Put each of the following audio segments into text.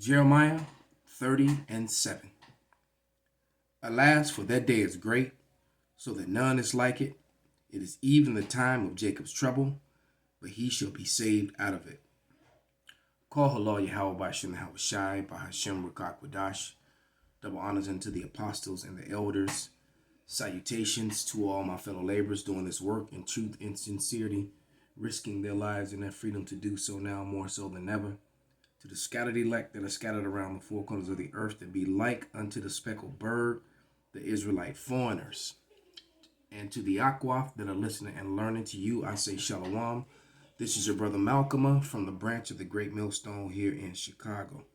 Jeremiah 30:7. Alas, for that day is great, so that none is like it. It is even the time of Jacob's trouble, but he shall be saved out of it. Call Halal Yahweh by Shem Shai by Hashem Rakak Wadash. Double honors unto the apostles and the elders. Salutations to all my fellow laborers doing this work in truth and sincerity, risking their lives and their freedom to do so now more so than ever. To the scattered elect that are scattered around the four corners of the earth, that be like unto the speckled bird, the Israelite foreigners. And to the Akwaf that are listening and learning, to you I say Shalom. This is your brother Malcolm from the branch of the Great Millstone here in Chicago.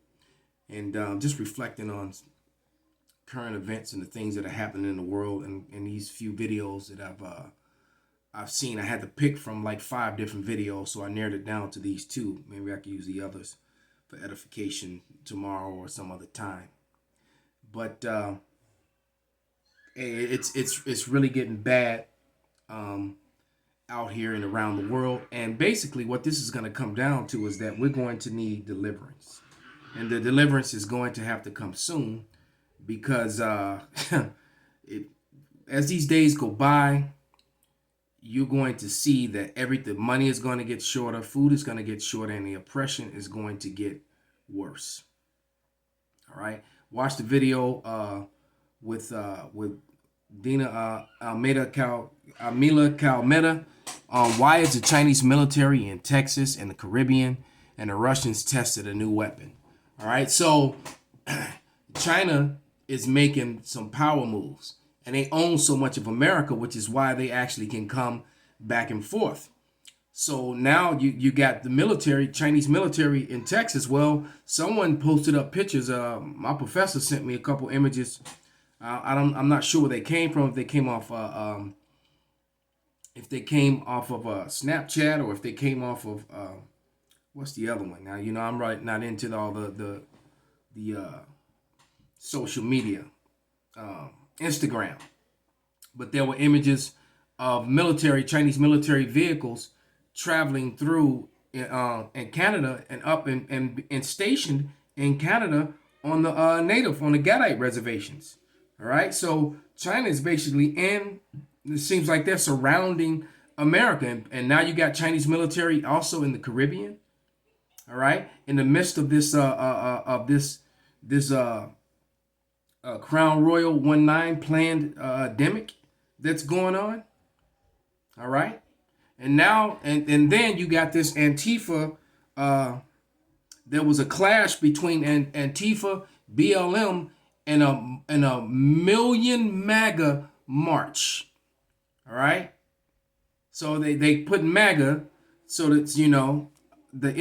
And just reflecting on current events and the things that are happening in the world, and these few videos that I've seen. I had to pick from like 5 different videos, so I narrowed it down to these 2. Maybe I could use the others for edification tomorrow or some other time. But it's really getting bad out here and around the world. And basically what this is going to come down to is that we're going to need deliverance. And the deliverance is going to have to come soon, because as these days go by, you're going to see that the money is going to get shorter, food is going to get shorter, and the oppression is going to get worse. All right, watch the video with Dina Almila Calmeda on why is the Chinese military in Texas and the Caribbean and the Russians tested a new weapon. All right, so China is making some power moves, and they own so much of America, which is why they actually can come back and forth. So now you got the military, Chinese military in Texas. Well, someone posted up pictures. My professor sent me a couple images. I'm not sure where they came from. If they came off of Snapchat, or if they came off of what's the other one? Now I'm right not into all the social media, Instagram, but there were images of Chinese military vehicles traveling through in Canada and up and stationed in Canada on the Gadite reservations. All right, so China is basically it seems like they're surrounding America, and now you got Chinese military also in the Caribbean. All right, in the midst of this Crown Royal 19 planned demic that's going on. All right, and now and then you got this Antifa. There was a clash between Antifa, BLM, and a million MAGA march. All right, so they put MAGA so that the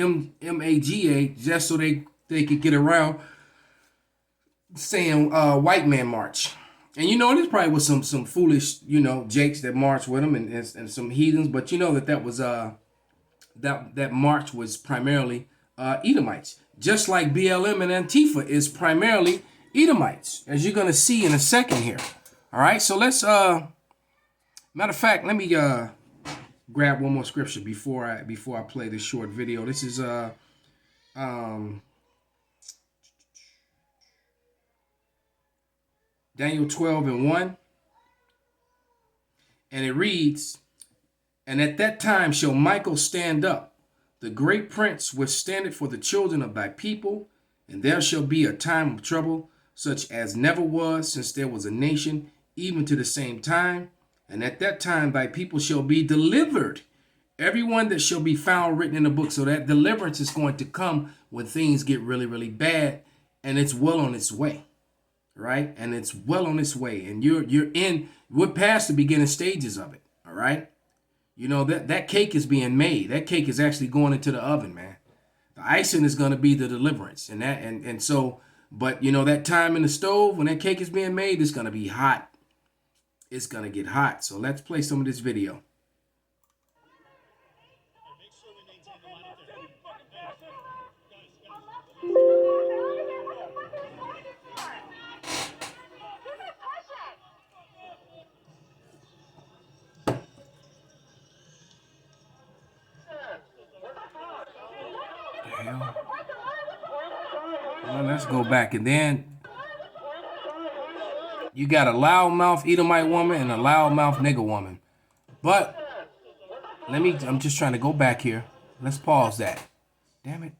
MAGA, just so they could get around saying white man march. And this probably was some foolish jakes that marched with them, and some heathens, but that was that march was primarily Edomites, just like BLM and Antifa is primarily Edomites, as you're gonna see in a second here. All right, so let's matter of fact, let me grab one more scripture before I play this short video. This is Daniel 12:1, and it reads, "And at that time shall Michael stand up, the great prince which standeth for the children of thy people, and there shall be a time of trouble, such as never was since there was a nation, even to the same time. And at that time thy people shall be delivered, everyone that shall be found written in the book." So that deliverance is going to come when things get really, really bad, and it's well on its way. Right? And it's well on its way, and we're past the beginning stages of it. All right, that cake is being made. That cake is actually going into the oven, man. The icing is going to be the deliverance, and so, but that time in the stove when that cake is being made, it's going to be hot. It's going to get hot. So let's play some of this video. Well, let's go back. And then you got a loudmouth Edomite woman and a loudmouth nigger woman. But I'm just trying to go back here. Let's pause that. Damn it.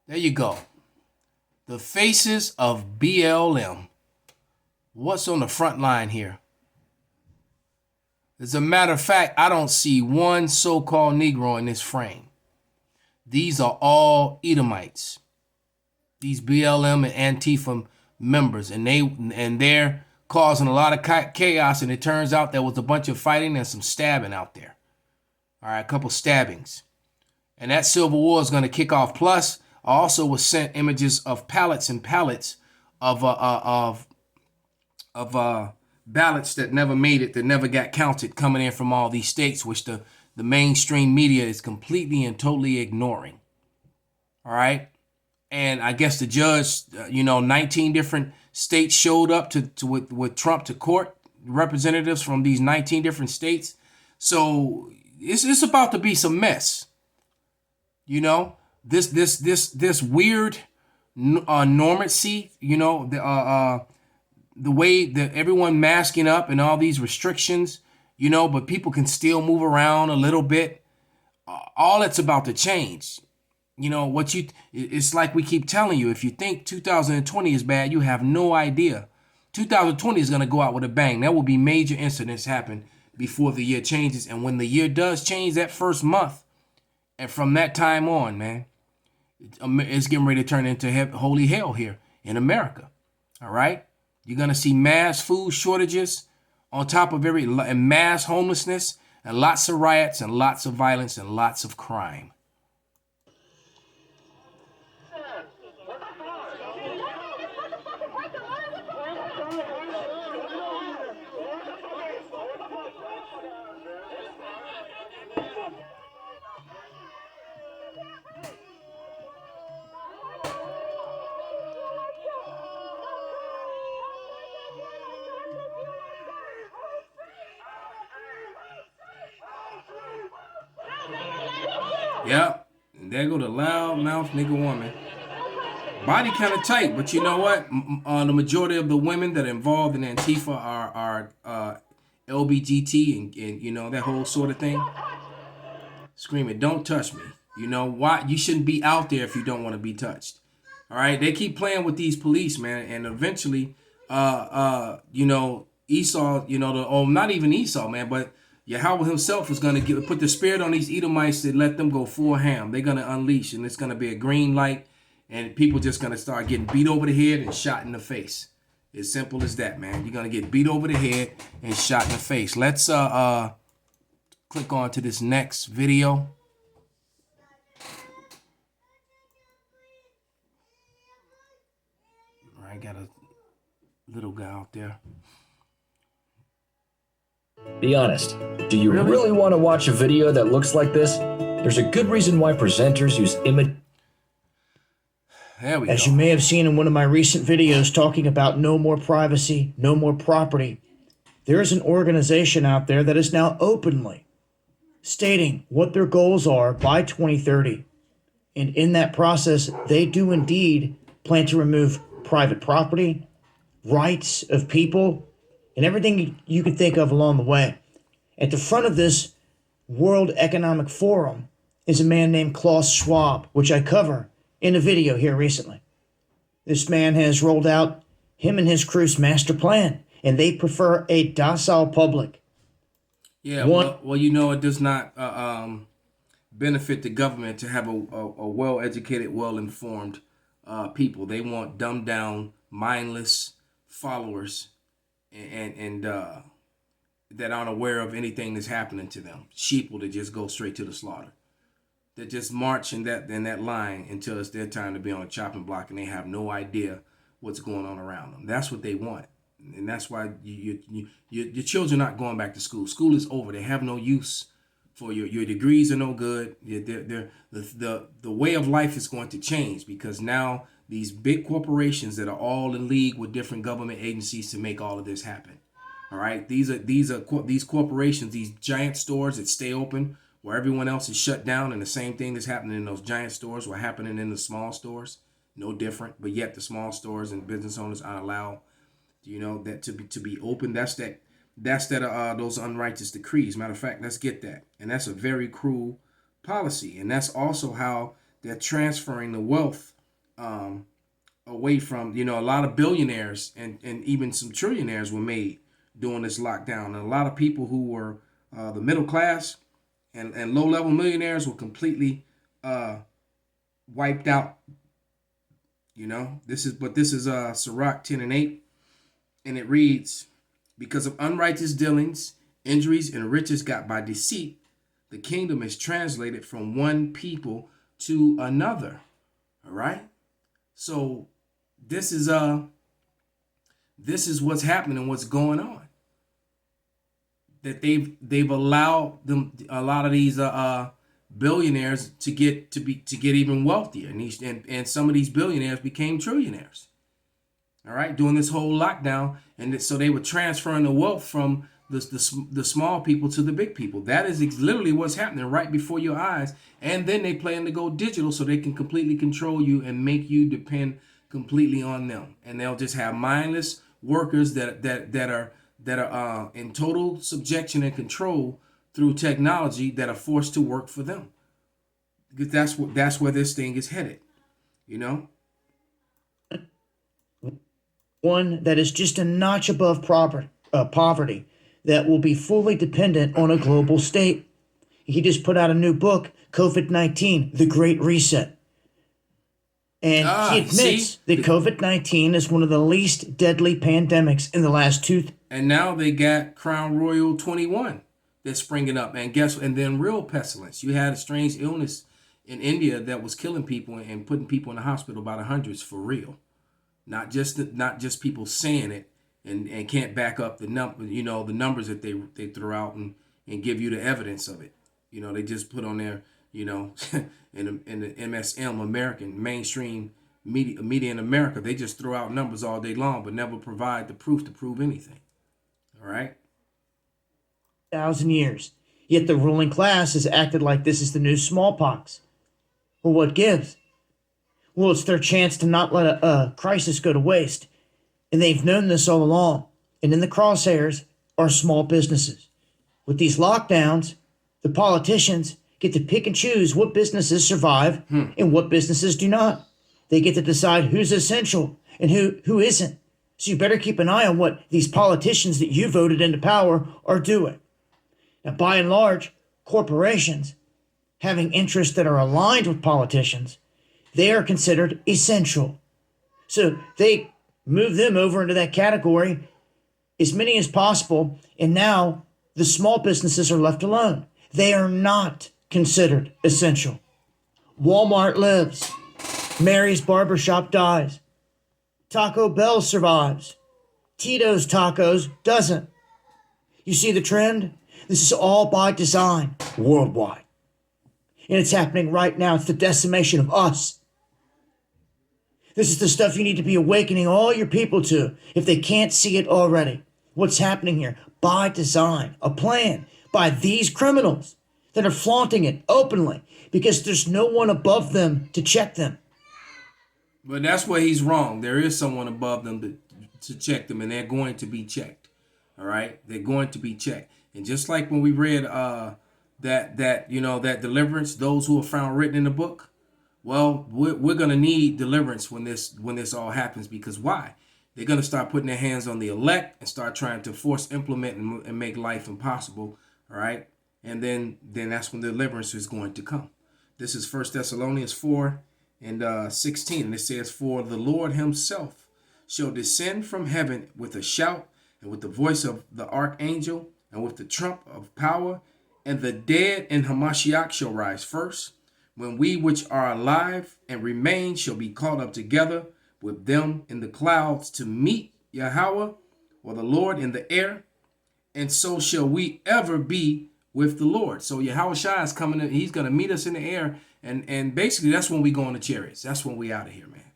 There you go. The faces of BLM. What's on the front line here? As a matter of fact, I don't see one so-called Negro in this frame. These are all Edomites. These BLM and Antifa members, and they're causing a lot of chaos. And it turns out there was a bunch of fighting and some stabbing out there. All right, a couple stabbings, and that civil war is going to kick off. Plus, I also was sent images of pallets and pallets of ballots that never made it, that never got counted, coming in from all these states, which the mainstream media is completely and totally ignoring. All right. And I guess the judge, 19 different states showed up with Trump to court, representatives from these 19 different states. So it's about to be some mess. This weird normancy, the way that everyone masking up and all these restrictions, but people can still move around a little bit. All that's about to change. It's like we keep telling you, if you think 2020 is bad, you have no idea. 2020 is going to go out with a bang. There will be major incidents happen before the year changes. And when the year does change, that first month, and from that time on, man, it's getting ready to turn into holy hell here in America. All right? You're going to see mass food shortages on top of and mass homelessness and lots of riots and lots of violence and lots of crime. Yep, and there go the loud-mouthed nigga woman. Body kind of tight, but you know what? The majority of the women that are involved in Antifa are LBGT and that whole sort of thing. Screaming, "Don't touch me!" You know why? You shouldn't be out there if you don't want to be touched. All right, they keep playing with these police, man, and eventually, Esau, not even Esau, man, but Yahweh himself is going to put the spirit on these Edomites to let them go full ham. They're going to unleash, and it's going to be a green light, and people just going to start getting beat over the head and shot in the face. As simple as that, man. You're going to get beat over the head and shot in the face. Let's click on to this next video. All right, got a little guy out there. Be honest, do you really want to watch a video that looks like this? There's a good reason why presenters use As you may have seen in one of my recent videos talking about no more privacy, no more property, there is an organization out there that is now openly stating what their goals are by 2030. And in that process, they do indeed plan to remove private property, rights of people, and everything you could think of along the way. At the front of this World Economic Forum is a man named Klaus Schwab, which I cover in a video here recently. This man has rolled out him and his crew's master plan, and they prefer a docile public. Yeah, it does not benefit the government to have a well-educated, well-informed people. They want dumbed-down, mindless followers and that aren't aware of anything that's happening to them. Sheeple that just go straight to the slaughter. That just march in that line until it's their time to be on a chopping block, and they have no idea what's going on around them. That's what they want, and that's why your children are not going back to school. School is over. They have no use for your degrees are no good. The way of life is going to change because now these big corporations that are all in league with different government agencies to make all of this happen. All right, these corporations, these giant stores that stay open where everyone else is shut down, and the same thing that's happening in those giant stores were happening in the small stores. No different, but yet the small stores and business owners aren't allowed, that to be open. That's those unrighteous decrees. Matter of fact, let's get that. And that's a very cruel policy. And that's also how they're transferring the wealth away from, a lot of billionaires and even some trillionaires were made during this lockdown. And a lot of people who were the middle class and low level millionaires were completely wiped out. This is Sirach 10:8, and it reads, because of unrighteous dealings, injuries, and riches got by deceit, the kingdom is translated from one people to another. All right. So this is what's happening, what's going on. That they've allowed a lot of these billionaires to get even wealthier, and some of these billionaires became trillionaires. All right, during this whole lockdown, and so they were transferring the wealth from the small people to the big people. That is literally what's happening right before your eyes. And then they plan to go digital so they can completely control you and make you depend completely on them. And they'll just have mindless workers that are in total subjection and control through technology that are forced to work for them. Because that's where this thing is headed. One that is just a notch above poverty, that will be fully dependent on a global state. He just put out a new book, COVID-19, The Great Reset. And he admits that COVID-19 is one of the least deadly pandemics in the last two. And now they got Crown Royal 21 that's springing up. And then real pestilence. You had a strange illness in India that was killing people and putting people in the hospital by the hundreds for real. Not just people saying it and can't back up the numbers that they throw out and give you the evidence of it. They just put on there, in the MSM, American mainstream media in America, they just throw out numbers all day long, but never provide the proof to prove anything. All right. 1,000 years. Yet the ruling class has acted like this is the new smallpox. Well, what gives? Well, it's their chance to not let a crisis go to waste. And they've known this all along. And in the crosshairs are small businesses. With these lockdowns, the politicians get to pick and choose what businesses survive and what businesses do not. They get to decide who's essential and who isn't. So you better keep an eye on what these politicians that you voted into power are doing. Now, by and large, corporations having interests that are aligned with politicians, they are considered essential. So they move them over into that category, as many as possible, and now the small businesses are left alone. They are not considered essential. Walmart lives. Mary's barbershop dies. Taco Bell survives. Tito's Tacos doesn't. You see the trend? This is all by design, worldwide. And it's happening right now. It's the decimation of us. This is the stuff you need to be awakening all your people to if they can't see it already. What's happening here? By design, a plan by these criminals that are flaunting it openly because there's no one above them to check them. But that's where he's wrong. There is someone above them to check them, and they're going to be checked. All right? They're going to be checked. And just like when we read that deliverance, those who are found written in the book, well, we're going to need deliverance when this all happens. Because why? They're going to start putting their hands on the elect and start trying to force implement and make life impossible. All right? And then that's when deliverance is going to come. This is 1 Thessalonians 4 and 16. And it says, for the Lord himself shall descend from heaven with a shout and with the voice of the archangel and with the trump of power, and the dead in Hamashiach shall rise first, when we which are alive and remain shall be caught up together with them in the clouds to meet Yahweh or the Lord in the air, and so shall we ever be with the Lord. So Yahweh Shai is coming in, he's going to meet us in the air, and basically that's when we go on the chariots. That's when we out of here, man.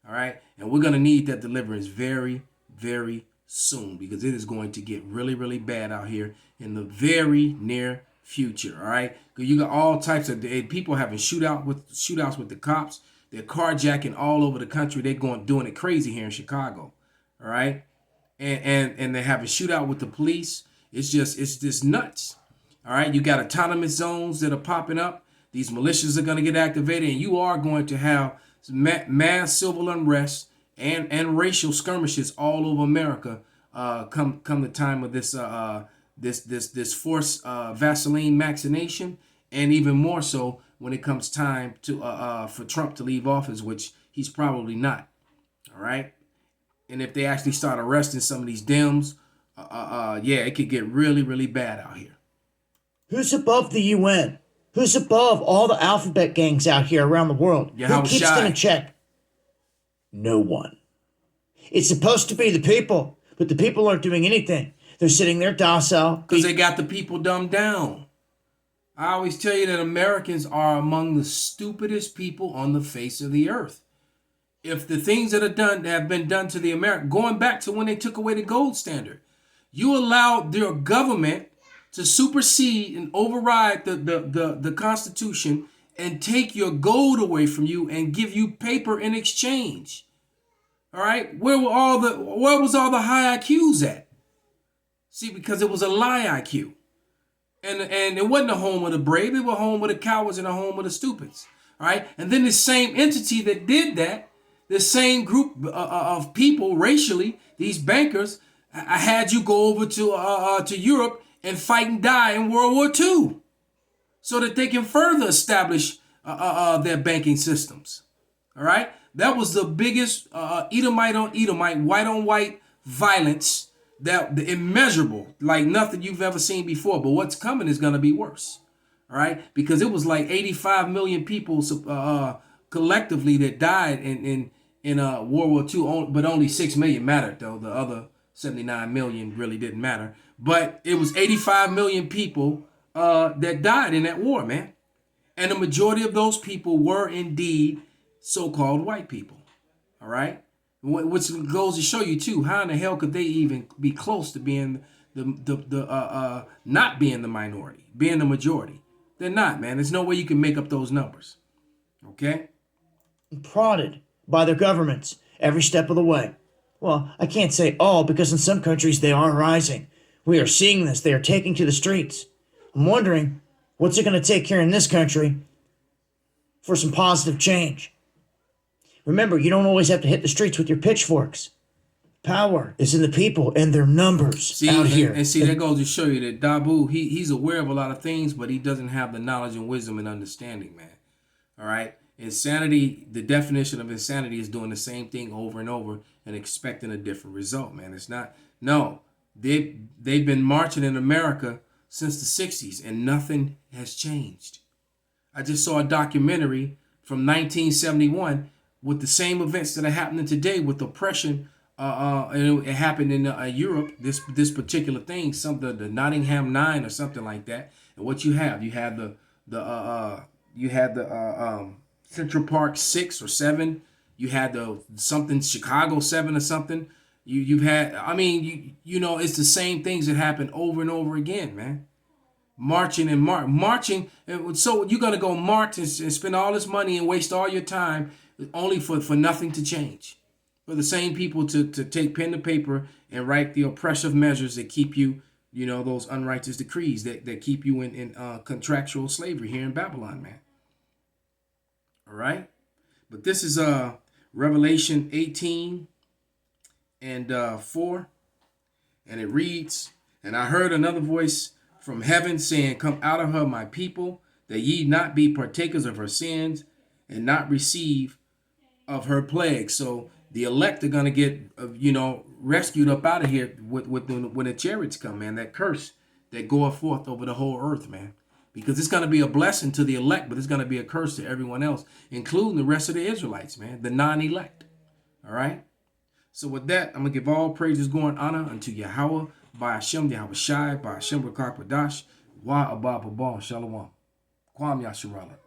All right? And we're going to need that deliverance very, very soon, because it is going to get really, really bad out here in the very near future. All right, because you got all types of people having shootouts with the cops. They're carjacking all over the country. They're doing it crazy here in Chicago. All right, and they're having shootout with the police. It's just nuts. All right, you got autonomous zones that are popping up. These militias are going to get activated, and you are going to have mass civil unrest and racial skirmishes all over America. Come the time of this forced Vaseline vaccination, and even more so when it comes time to for Trump to leave office, which he's probably not. All right, and if they actually start arresting some of these Dems, yeah, it could get really, really bad out here. Who's above the UN? Who's above all the alphabet gangs out here around the world? Yeah, who keeps them in check? No one. It's supposed to be the people, but the people aren't doing anything. They're sitting there docile. Because they got the people dumbed down. I always tell you that Americans are among the stupidest people on the face of the earth. If the things that have been done to the American, going back to when they took away the gold standard, you allowed their government to supersede and override the Constitution and take your gold away from you and give you paper in exchange. All right, where was all the high IQs at? See, because it was a lie IQ, and it wasn't a home of the brave. It was a home of the cowards and a home of the stupids. All right, and then the same entity that did that, the same group of people racially, these bankers, I had you go over to Europe and fight and die in World War II, so that they can further establish their banking systems. All right, that was the biggest Edomite on Edomite, white on white violence, that immeasurable, like nothing you've ever seen before. But what's coming is going to be worse. All right, because it was like 85 million people collectively that died in World War II, but only 6 million mattered, though the other 79 million really didn't matter. But it was 85 million people that died in that war, man. And the majority of those people were indeed so-called white people. All right? Which goes to show you, too, how in the hell could they even be close to being not being the minority, being the majority? They're not, man. There's no way you can make up those numbers. Okay? Prodded by their governments every step of the way. Well, I can't say all, because in some countries they are rising. We are seeing this. They are taking to the streets. I'm wondering, what's it going to take here in this country for some positive change? Remember, you don't always have to hit the streets with your pitchforks. Power is in the people and their numbers out here. And see, that goes to show you that Dabu, he's aware of a lot of things, but he doesn't have the knowledge and wisdom and understanding, man. All right? Insanity, the definition of insanity is doing the same thing over and over and expecting a different result, man. It's not. No, they've been marching in America since the 60s, and nothing has changed. I just saw a documentary from 1971 with the same events that are happening today with oppression. And it happened in Europe. This particular thing, the Nottingham 9 or something like that. And what you had the Central Park 6 or 7. You had the something Chicago 7 or something. You've had, I mean, you know, it's the same things that happen over and over again, man. Marching and marching. And so you're going to go march and spend all this money and waste all your time only for nothing to change. For the same people to take pen to paper and write the oppressive measures that keep you, you know, those unrighteous decrees that keep you in contractual slavery here in Babylon, man. All right? But this is Revelation 18 and 4. And it reads, "And I heard another voice from heaven saying, Come out of her, my people, that ye not be partakers of her sins, and not receive of her plagues." So the elect are going to get, rescued up out of here when the chariots come, man. That curse that goeth forth over the whole earth, man. Because it's going to be a blessing to the elect, but it's going to be a curse to everyone else, including the rest of the Israelites, man, the non-elect. All right? So with that, I'm going to give all praises, glory, and honor unto Yahweh, by Hashem, Yahweh Shai, by Hashem, Rakak Padash, Wa Abba Babal, Shalom. Kwam Yasharala.